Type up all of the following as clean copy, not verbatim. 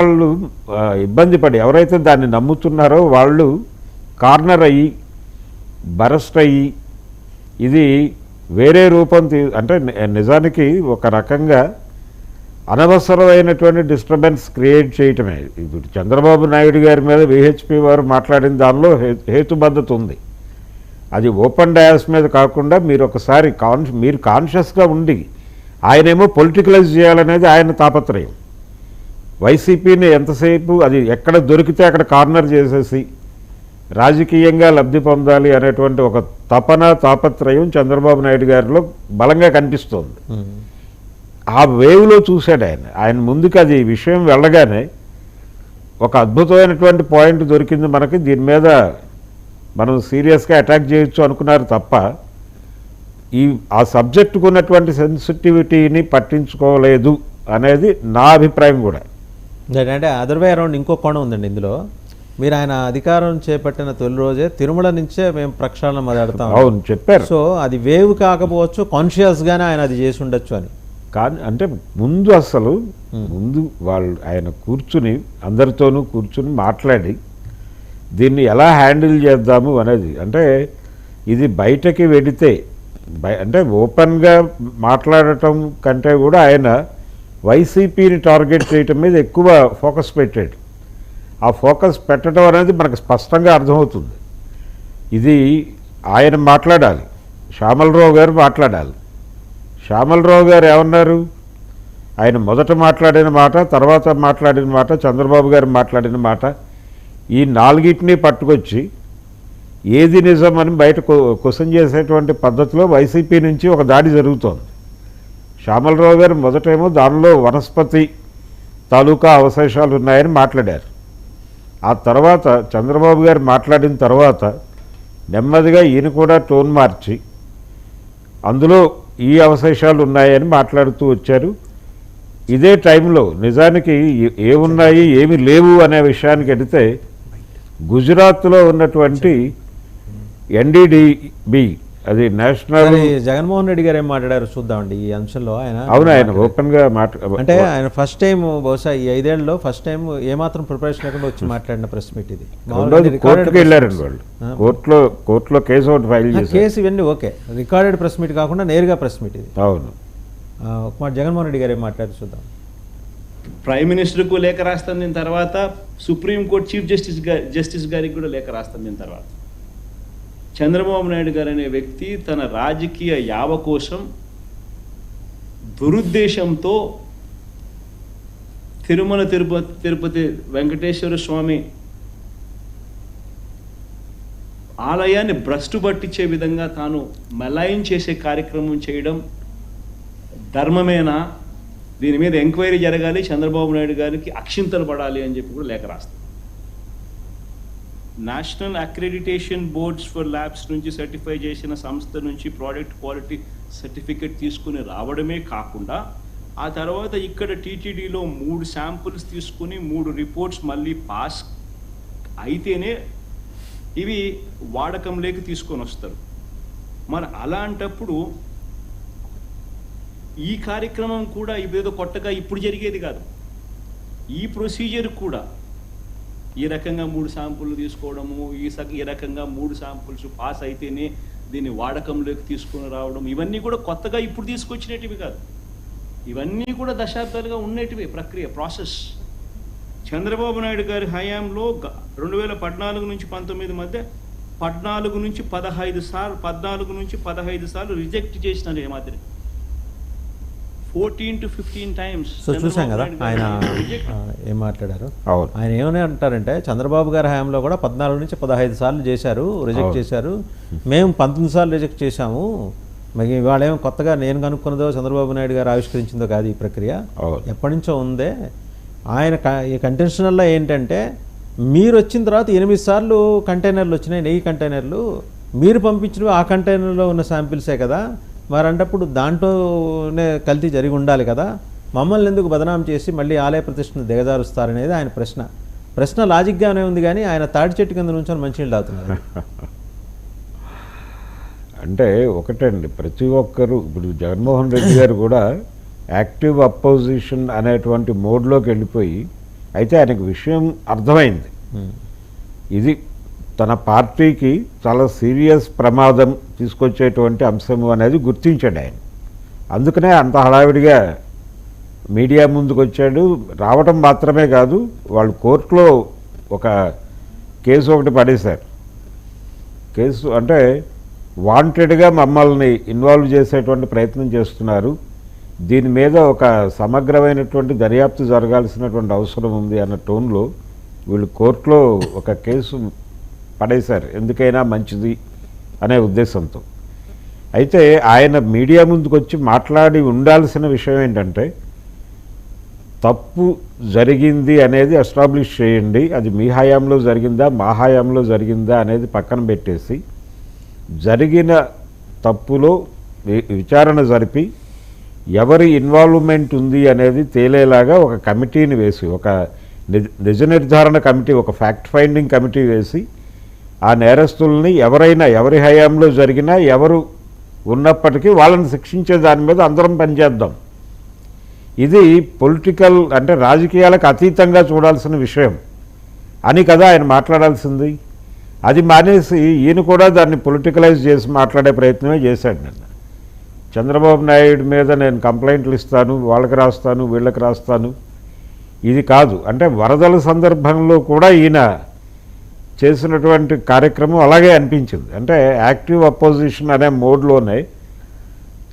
వాళ్ళు ఇబ్బంది పడి ఎవరైతే దాన్ని నమ్ముతున్నారో వాళ్ళు కార్నర్ అయ్యి బరస్ట్ అయ్యి ఇది వేరే రూపం అంటే నిజానికి ఒక రకంగా అనవసరమైనటువంటి డిస్టర్బెన్స్ క్రియేట్ చేయటమే. ఇప్పుడు చంద్రబాబు నాయుడు గారి మీద విహెచ్పి వారు మాట్లాడిన దానిలో హేతుబద్ధత ఉంది. అది ఓపెన్ డయాస్ మీద కాకుండా మీరు ఒకసారి మీరు కాన్షియస్గా ఉండి ఆయనేమో పొలిటికలైజ్ చేయాలనేది ఆయన తాపత్రయం. వైసీపీని ఎంతసేపు అది ఎక్కడ దొరికితే అక్కడ కార్నర్ చేసేసి రాజకీయంగా లబ్ధి పొందాలి అనేటువంటి ఒక తాపత్రయం చంద్రబాబు నాయుడు గారిలో బలంగా కనిపిస్తోంది. ఆ వేవ్లో చూశాడు ఆయన ముందుకు అది విషయం వెళ్ళగానే ఒక అద్భుతమైనటువంటి పాయింట్ దొరికింది మనకి, దీని మీద మనం సీరియస్గా అటాక్ చేయొచ్చు అనుకున్నారు తప్ప ఆ సబ్జెక్టుకు ఉన్నటువంటి సెన్సిటివిటీని పట్టించుకోలేదు అనేది నా అభిప్రాయం కూడా. అంటే అదర్ వే అరౌండ్ ఇంకో కోణం ఉందండి ఇందులో. మీరు ఆయన అధికారం చేపట్టిన తొలి రోజే తిరుమల నుంచే మేము ప్రక్షాళన మొదలెడతాం. అవును చెప్పారు. సో అది వేవ్ కాకపోవచ్చు, కాన్షియస్గానే ఆయన అది చేసి ఉండొచ్చు అని. కానీ అంటే ముందు వాళ్ళు ఆయన కూర్చుని అందరితోనూ కూర్చుని మాట్లాడి దీన్ని ఎలా హ్యాండిల్ చేద్దాము అనేది, అంటే ఇది బయటకి వెడితే అంటే ఓపెన్గా మాట్లాడటం కంటే కూడా ఆయన వైసీపీని టార్గెట్ చేయటం మీద ఎక్కువ ఫోకస్ పెట్టాడు. ఆ ఫోకస్ పెట్టడం అనేది మనకు స్పష్టంగా అర్థమవుతుంది. ఇది ఆయన మాట్లాడాలి, శ్యామలరావు గారు మాట్లాడాలి. శ్యామలరావు గారు ఏమన్నారు, ఆయన మొదట మాట్లాడిన మాట, తర్వాత మాట్లాడిన మాట, చంద్రబాబు గారు మాట్లాడిన మాట, ఈ నాలుగిటిని పట్టుకొచ్చి ఏది నిజం అని బయట క్వశ్చన్ చేసేటువంటి పద్ధతిలో వైసీపీ నుంచి ఒక దాడి జరుగుతోంది. శ్యామలరావు గారు మొదటేమో దానిలో వనస్పతి తాలూకా అవశేషాలు ఉన్నాయని మాట్లాడారు. ఆ తర్వాత చంద్రబాబు గారు మాట్లాడిన తర్వాత నెమ్మదిగా ఈయన కూడా టోన్ మార్చి అందులో ఈ అవశేషాలు ఉన్నాయని మాట్లాడుతూ వచ్చారు. ఇదే టైంలో నిజానికి ఏమున్నాయి ఏమి లేవు అనే విషయానికి వెళితే గుజరాత్లో ఉన్నటువంటి ఎన్డీడీబీ, అది నేషనల్, జగన్మోహన్ రెడ్డి గారు ఏం మాట్లాడారు చూద్దామండి ఈ అంశంలో. ఆయన ఓపెన్గా అంటే ఆయన ఫస్ట్ టైం బహుశా ఈ 5 ఏళ్లలో ఫస్ట్ టైం ఏమాత్రం ప్రిపరేషన్ లేకుండా వచ్చి మాట్లాడిన ప్రెస్ మీట్ ఇది. కోర్టుకి వెళ్ళారండి వాళ్ళు, కోర్టులో కేసు ఒకటి ఫైల్ చేశారు. కేసు ఇవన్నీ ఓకే, రికార్డెడ్ ప్రెస్ మీట్ కాకుండా నేరుగా ప్రెస్ మీట్ ఇది. అవును. ఒక మాట జగన్మోహన్ రెడ్డి గారు ఏం మాట్లాడారు చూద్దాం. ప్రైమ్ మినిస్టర్కు లేఖ రాస్తాం, దీని తర్వాత సుప్రీంకోర్టు చీఫ్ జస్టిస్ గారికి కూడా లేఖ రాస్తాం. దీని తర్వాత చంద్రబాబు నాయుడు గారు అనే వ్యక్తి తన రాజకీయ యావ కోసం దురుద్దేశంతో తిరుమల తిరుపతి వెంకటేశ్వర స్వామి ఆలయాన్ని భ్రష్టు పట్టించే విధంగా తాను మలాయిన్ చేసే కార్యక్రమం చేయడం ధర్మమేనా, దీని మీద ఎంక్వైరీ జరగాలి, చంద్రబాబు నాయుడు గారికి అక్షింతలు పడాలి అని చెప్పి కూడా లేఖ రాస్తాం. National accreditation boards for labs నుంచి సర్టిఫై చేసిన సంస్థ నుంచి ప్రోడక్ట్ క్వాలిటీ సర్టిఫికేట్ తీసుకుని రావడమే కాకుండా ఆ తర్వాత ఇక్కడ టీటీడీలో 3 శాంపుల్స్ తీసుకుని 3 రిపోర్ట్స్ మళ్ళీ పాస్ అయితేనే ఇవి వాడకంలోకి తీసుకొని వస్తారు. మరి అలాంటప్పుడు ఈ కార్యక్రమం కూడా ఇదేదో కొత్తగా ఇప్పుడు జరిగేది కాదు. ఈ ప్రొసీజర్ కూడా ఈ రకంగా 3 శాంపుల్ తీసుకోవడము, ఈ రకంగా 3 శాంపుల్స్ పాస్ అయితేనే దీన్ని వాడకంలోకి తీసుకొని రావడం, ఇవన్నీ కూడా కొత్తగా ఇప్పుడు తీసుకొచ్చినటివి కాదు. ఇవన్నీ కూడా దశాబ్దాలుగా ఉన్నటివి ప్రక్రియ, ప్రాసెస్. చంద్రబాబు నాయుడు గారి హయాంలో 2014 నుంచి 19 మధ్య 14 నుంచి 15 సార్లు రిజెక్ట్ చేసినారు. ఏమాదిరి 14 to 15 times. సో చూసాం కదా ఆయన ఏం మాట్లాడారు. ఆయన ఏమని అంటారంటే చంద్రబాబు గారి హయాంలో కూడా 14 నుంచి 15 సార్లు చేశారు, రిజెక్ట్ చేశారు, మేము 19 సార్లు రిజెక్ట్ చేశాము, మరి ఇవాళ ఏమో కొత్తగా నేను కనుక్కున్నదో చంద్రబాబు నాయుడు గారు ఆవిష్కరించిందో కాదు, ఈ ప్రక్రియ ఎప్పటి నుంచో ఉందే. ఆయన ఈ కంటెన్షనల్లో ఏంటంటే మీరు వచ్చిన తర్వాత 8 సార్లు కంటైనర్లు వచ్చినాయి, 1000 కంటైనర్లు, మీరు పంపించినవి ఆ కంటైనర్లో ఉన్న శాంపిల్సే కదా, మరి అంటప్పుడు దాంట్లోనే కల్తీ జరిగి ఉండాలి కదా, మమ్మల్ని ఎందుకు బదనాం చేసి మళ్ళీ ఆలయ ప్రతిష్టను దిగజారుస్తారనేది ఆయన ప్రశ్న లాజిక్గానే ఉంది, కానీ ఆయన తాడి చెట్టు కింద నుంచి మంచినీళ్ళు తాగుతున్నారు. అంటే ఒకటండి, ప్రతి ఒక్కరు ఇప్పుడు జగన్మోహన్ రెడ్డి గారు కూడా యాక్టివ్ అపోజిషన్ అనేటువంటి మోడ్లోకి వెళ్ళిపోయి అయితే ఆయనకు విషయం అర్థమైంది. ఇది తన పార్టీకి చాలా సీరియస్ ప్రమాదం తీసుకొచ్చేటువంటి అంశము అనేది గుర్తించాడు ఆయన. అందుకనే అంత హడావిడిగా మీడియా ముందుకు వచ్చాడు. రావటం మాత్రమే కాదు, వాళ్ళు కోర్టులో ఒక కేసు ఒకటి పడేశారు. కేసు అంటే వాంటెడ్గా మమ్మల్ని ఇన్వాల్వ్ చేసేటువంటి ప్రయత్నం చేస్తున్నారు, దీని మీద ఒక సమగ్రమైనటువంటి దర్యాప్తు జరగాల్సినటువంటి అవసరం ఉంది అన్న టోన్లో వీళ్ళు కోర్టులో ఒక కేసు పడేశారు, ఎందుకైనా మంచిది అనే ఉద్దేశంతో. అయితే ఆయన మీడియా ముందుకు వచ్చి మాట్లాడి ఉండాల్సిన విషయం ఏంటంటే, తప్పు జరిగింది అనేది ఎస్టాబ్లిష్ చేయండి, అది మీ హయాంలో జరిగిందా మా హయాంలో జరిగిందా అనేది పక్కన పెట్టేసి జరిగిన తప్పులో విచారణ జరిపి ఎవరి ఇన్వాల్వ్మెంట్ ఉంది అనేది తేలేలాగా ఒక కమిటీని వేసి, ఒక నిజ నిర్ధారణ కమిటీ, ఒక ఫ్యాక్ట్ ఫైండింగ్ కమిటీ వేసి ఆ నేరస్తుల్ని ఎవరైనా ఎవరి హయాంలో జరిగినా ఎవరు ఉన్నప్పటికీ వాళ్ళని శిక్షించే దాని మీద అందరం పనిచేద్దాం. ఇది పొలిటికల్ అంటే రాజకీయాలకు అతీతంగా చూడాల్సిన విషయం అని కదా ఆయన మాట్లాడాల్సింది. అది మానేసి ఈయన కూడా దాన్ని పొలిటికలైజ్ చేసి మాట్లాడే ప్రయత్నమే చేశాడు. నిన్న చంద్రబాబు నాయుడు మీద నేను కంప్లైంట్లు ఇస్తాను, వాళ్ళకి రాస్తాను, వీళ్ళకి రాస్తాను, ఇది కాదు. అంటే వరదల సందర్భంలో కూడా ఈయన చేసినటువంటి కార్యక్రమం అలాగే అనిపించింది. అంటే యాక్టివ్ అపోజిషన్ అనే మోడ్లోనే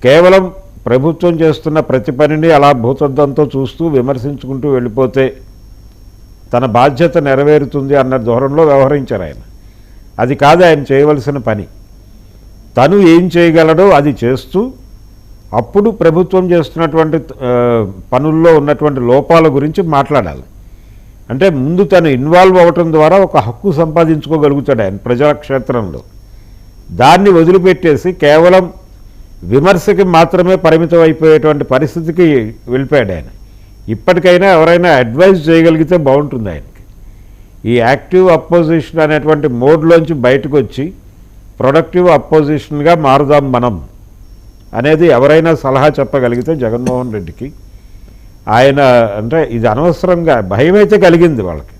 కేవలం ప్రభుత్వం చేస్తున్న ప్రతి పనిని అలా భూతద్దంతో చూస్తూ విమర్శించుకుంటూ వెళ్ళిపోతే తన బాధ్యత నెరవేరుతుంది అన్న ధోరణిలో వ్యవహరించారు ఆయన. అది కాదు ఆయన చేయవలసిన పని. తను ఏం చేయగలడో అది చేస్తూ అప్పుడు ప్రభుత్వం చేస్తున్నటువంటి పనుల్లో ఉన్నటువంటి లోపాల గురించి మాట్లాడాలి. అంటే ముందు తను ఇన్వాల్వ్ అవ్వటం ద్వారా ఒక హక్కు సంపాదించుకోగలుగుతాడు ఆయన ప్రజాక్షేత్రంలో. దాన్ని వదిలిపెట్టేసి కేవలం విమర్శకి మాత్రమే పరిమితం అయిపోయేటువంటి పరిస్థితికి వెళ్ళిపోయాడు ఆయన. ఇప్పటికైనా ఎవరైనా అడ్వైజ్ చేయగలిగితే బాగుంటుంది ఆయనకి. ఈ యాక్టివ్ అపోజిషన్ అనేటువంటి మోడ్లోంచి బయటకు వచ్చి ప్రొడక్టివ్ అపోజిషన్గా మారుదాం మనం అనేది ఎవరైనా సలహా చెప్పగలిగితే జగన్మోహన్ రెడ్డికి, ఆయన అంటే ఇది అనవసరంగా భయం అయితే కలిగింది వాళ్ళకి.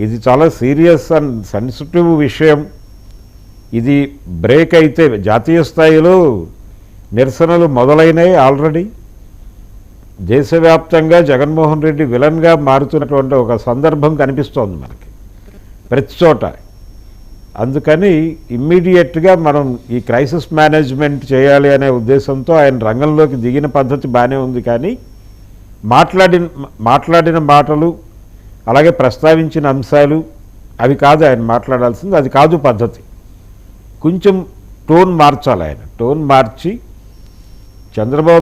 ఇది చాలా సీరియస్ అండ్ సెన్సిటివ్ విషయం. ఇది బ్రేక్ అయితే జాతీయ స్థాయిలో నిరసనలు మొదలైనవి ఆల్రెడీ. దేశవ్యాప్తంగా జగన్మోహన్ రెడ్డి విలన్గా మారుతున్నటువంటి ఒక సందర్భం కనిపిస్తోంది మనకి ప్రతి చోట. అందుకని ఇమ్మీడియట్గా మనం ఈ క్రైసిస్ మేనేజ్మెంట్ చేయాలి అనే ఉద్దేశంతో ఆయన రంగంలోకి దిగిన పద్ధతి బాగానే ఉంది. కానీ మాట్లాడిన మాటలు అలాగే ప్రస్తావించిన అంశాలు అవి కాదు ఆయన మాట్లాడాల్సింది, అది కాదు పద్ధతి. కొంచెం టోన్ మార్చాలి ఆయన. టోన్ మార్చి చంద్రబాబు